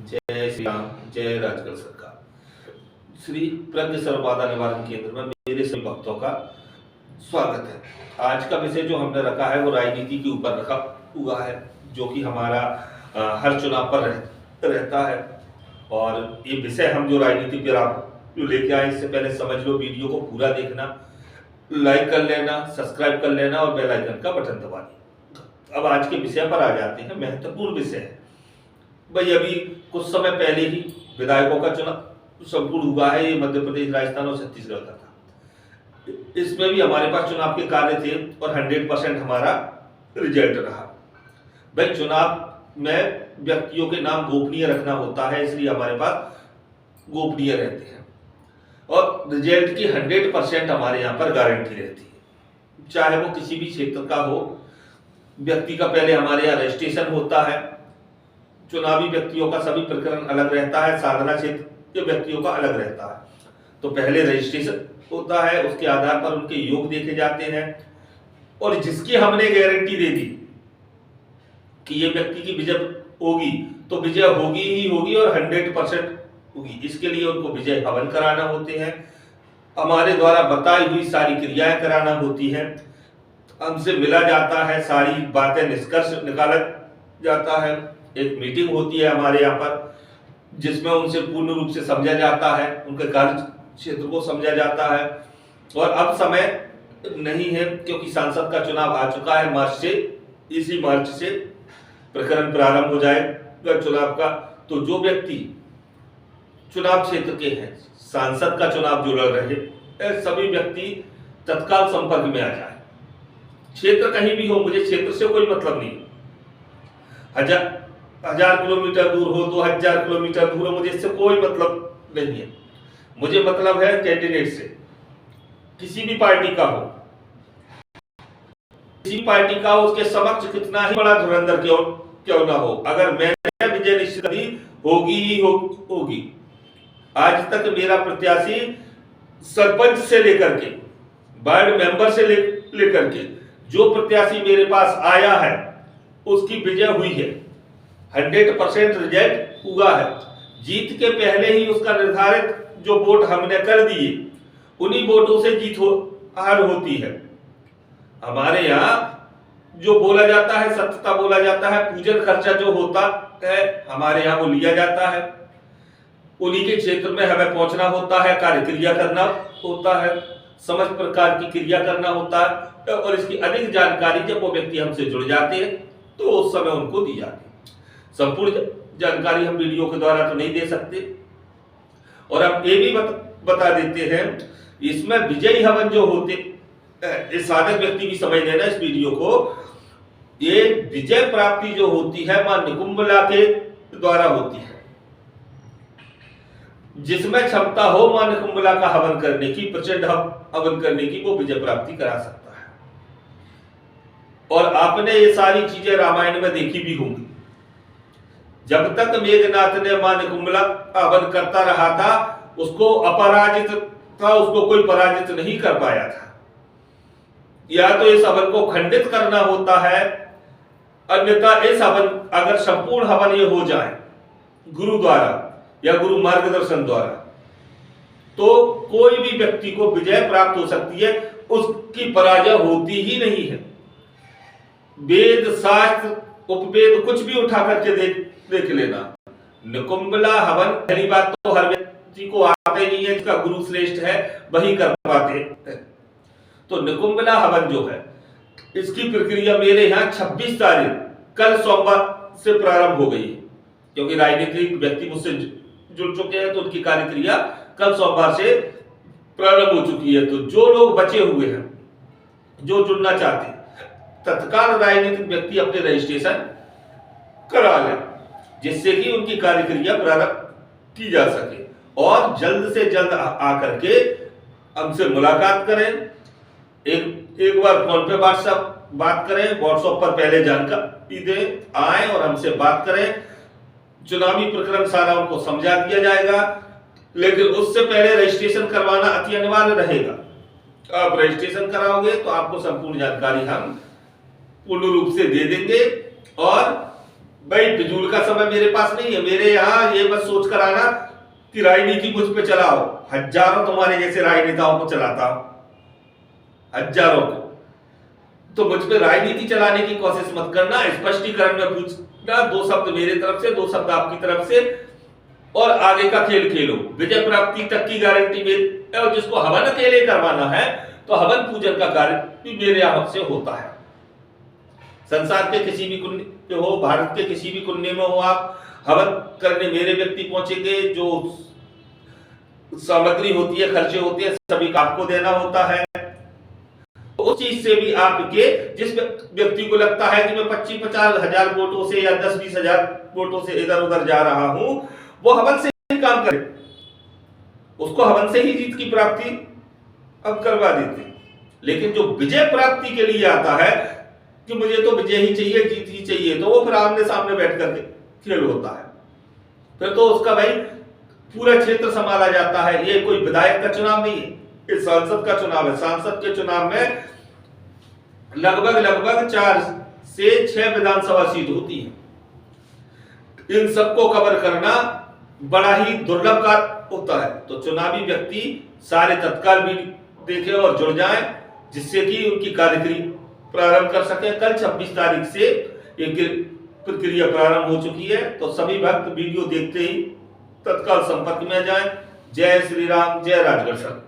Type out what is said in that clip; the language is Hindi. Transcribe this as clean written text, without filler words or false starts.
जय श्री राम, जय राजगढ़ सरकार। श्री प्रज्ञ सर्वबाधा निवारण केंद्र में मेरे सभी भक्तों का स्वागत है। आज का विषय जो हमने रखा है वो राजनीति के ऊपर रखा हुआ है, जो कि हमारा हर चुनाव पर रहता है। और ये विषय हम जो राजनीति पर आप लेके आए, इससे पहले समझ लो वीडियो को पूरा देखना, लाइक कर लेना, सब्सक्राइब कर लेना और बेल आइकन का बटन दबा देना। अब आज के विषय पर आ जाते हैं। महत्वपूर्ण विषय है भाई। अभी कुछ समय पहले ही विधायकों का चुनाव संपूर्ण हुआ है। ये मध्य प्रदेश, राजस्थान और छत्तीसगढ़ का था। इसमें भी हमारे पास चुनाव के कार्य थे और 100% हमारा रिजल्ट रहा। भाई चुनाव में व्यक्तियों के नाम गोपनीय रखना होता है, इसलिए हमारे पास गोपनीय रहते हैं और रिजल्ट की 100% हमारे यहाँ पर गारंटी रहती है। चाहे वो किसी भी क्षेत्र का हो, व्यक्ति का पहले हमारे यहाँ रजिस्ट्रेशन होता है। चुनावी व्यक्तियों का सभी प्रकरण अलग रहता है, साधना क्षेत्र के व्यक्तियों का अलग रहता है। तो पहले रजिस्ट्रेशन होता है, उसके आधार पर उनके योग देखे जाते हैं और जिसकी हमने गारंटी दे दी कि ये व्यक्ति की विजय होगी तो विजय होगी ही होगी और 100% होगी। इसके लिए उनको विजय हवन कराना होते हैं, हमारे द्वारा बताई हुई सारी क्रियाएं कराना होती है, हमसे मिला जाता है, सारी बातें निष्कर्ष निकाला जाता है। एक मीटिंग होती है हमारे यहाँ पर, जिसमें उनसे पूर्ण रूप से समझा जाता है, उनके कार्य क्षेत्र को समझा जाता है। और अब समय नहीं है क्योंकि सांसद का चुनाव आ चुका है मार्च से। इसी मार्च से प्रकरण प्रारंभ हो जाएगा चुनाव का। तो जो व्यक्ति चुनाव क्षेत्र के हैं, सांसद का चुनाव जो लड़ रहे, सभी व्यक्ति तत्काल संपर्क में आ जाए। क्षेत्र कहीं भी हो, मुझे क्षेत्र से कोई मतलब नहीं। 1000 किलोमीटर दूर हो, 2000 किलोमीटर दूर हो, मुझे इससे कोई मतलब नहीं है। मुझे मतलब है कैंडिडेट से, किसी भी पार्टी का हो, किसी पार्टी का हो, उसके समक्ष कितना ही बड़ा धुरंधर क्यों ना हो, अगर मैंने विजय निश्चित करी होगी ही होगी। आज तक मेरा प्रत्याशी सरपंच से लेकर के वार्ड मेंबर से लेकर के जो प्रत्याशी मेरे पास आया है उसकी विजय हुई है। 100% रिजल्ट हुआ है। जीत के पहले ही उसका निर्धारित जो वोट हमने कर दिए, उन्हीं वोटों से जीत हार होती है। हमारे यहाँ जो बोला जाता है, सत्यता बोला जाता है, पूजन खर्चा जो होता है हमारे यहाँ वो लिया जाता है। उन्हीं के क्षेत्र में हमें पहुंचना होता है, कार्य क्रिया करना होता है, समस्त प्रकार की क्रिया करना होता है और इसकी अधिक जानकारी जब वो व्यक्ति हमसे जुड़ जाते हैं तो उस समय उनको दी जाती है। संपूर्ण जानकारी हम वीडियो के द्वारा तो नहीं दे सकते। और अब ये भी बता देते हैं, इसमें विजयी हवन जो होते, इस साधक व्यक्ति भी समझ लेना इस वीडियो को। ये विजय प्राप्ति जो होती है मां निकुंभला के द्वारा होती है। जिसमें क्षमता हो मां निकुंभला का हवन करने की, प्रचंड हवन करने की, वो विजय प्राप्ति करा सकता है। और आपने ये सारी चीजें रामायण में देखी भी होंगी। जब तक मेघनाथ ने मां निकुंभला का हवन करता रहा था, उसको अपराजित था, उसको कोई पराजित नहीं कर पाया था। या तो इस हवन को खंडित करना होता है, अन्यथा इस हवन, अगर संपूर्ण हवन ये हो जाए गुरु द्वारा या गुरु मार्गदर्शन द्वारा, तो कोई भी व्यक्ति को विजय प्राप्त हो सकती है, उसकी पराजय होती ही नहीं है। वेद, शास्त्र, उपवेद कुछ भी उठा करके देख लेना। निकुंभला हवन, पहली बात तो हर व्यक्ति को आते नहीं है, जिसका गुरु श्रेष्ठ है वही कर पाते हैं। तो निकुंभला हवन जो है, इसकी प्रक्रिया मेरे यहाँ 26 तारीख, कल सोमवार से प्रारंभ हो गई है। क्योंकि राजनीतिक व्यक्ति मुझसे जुड़ चुके हैं तो उनकी कार्य क्रिया कल सोमवार से प्रारंभ हो चुकी है। तो जो लोग बचे हुए हैं, जो जुड़ना चाहते हैं, तत्काल राजनीतिक व्यक्ति अपने रजिस्ट्रेशन करा लें, जिससे कि उनकी कार्य क्रिया प्रारंभ की जा सके और जल्द से जल्द आकर के हमसे मुलाकात करें। एक बार फोन पे व्हाट्सएप बात करें, व्हाट्सएप पर पहले जानकारी दें, आए और हमसे बात करें। चुनावी प्रकरण सारा उनको समझा दिया जाएगा, लेकिन उससे पहले रजिस्ट्रेशन करवाना अति अनिवार्य रहेगा। आप रजिस्ट्रेशन कराओगे तो आपको संपूर्ण जानकारी हम पूर्ण रूप से दे देंगे और भाई फिजूल का समय मेरे पास नहीं है। मेरे यहाँ ये बस सोच कर आना कि राजनीति मुझ पे चलाओ। हजारों तुम्हारे जैसे राजनेताओं को चलाता हूं, हजारों को। तो मुझ पे राजनीति चलाने की कोशिश मत करना। स्पष्टीकरण में पूछना, 2 शब्द मेरे तरफ से, 2 शब्द आपकी तरफ से, और आगे का खेल खेलो। विजय प्राप्ति तक की गारंटी मेरी, और जिसको हवन अकेले करवाना है तो हवन पूजन का कार्य भी मेरे यहाँ से होता है। संसार के किसी भी कुंड में हो, भारत के किसी भी कोने में हो, आप हवन करने मेरे व्यक्ति पहुंचेंगे। जो सामग्री होती है, खर्चे होते हैं, सभी का आपको देना होता है। उस चीज से भी आपके, जिस व्यक्ति को लगता है कि मैं 25-50 हजार वोटों से या 10-20 हजार वोटों से इधर उधर जा रहा हूं, वो हवन से ही काम करे, उसको हवन से ही जीत की प्राप्ति अब करवा देते। लेकिन जो विजय प्राप्ति के लिए आता है कि मुझे तो विजय ही चाहिए, जीत ही चाहिए, तो वो फिर आमने सामने बैठ करके खेल होता है। फिर तो उसका भाई पूरा क्षेत्र संभाला जाता है। ये कोई विधायक का चुनाव नहीं है, ये सांसद का चुनाव है। सांसद के चुनाव में लगभग 4 से 6 विधानसभा सीट होती है। इन सबको कवर करना बड़ा ही दुर्लभ कार्य होता है। तो चुनावी व्यक्ति सारे तत्काल भी देखें और जुड़ जाएं, जिससे कि उनकी कार्यक्रिया प्रारंभ कर सके। कल 26 तारीख से एक प्रक्रिया प्रारंभ हो चुकी है, तो सभी भक्त वीडियो देखते ही तत्काल संपर्क में जाएं। जय श्री राम, जय राजगढ़।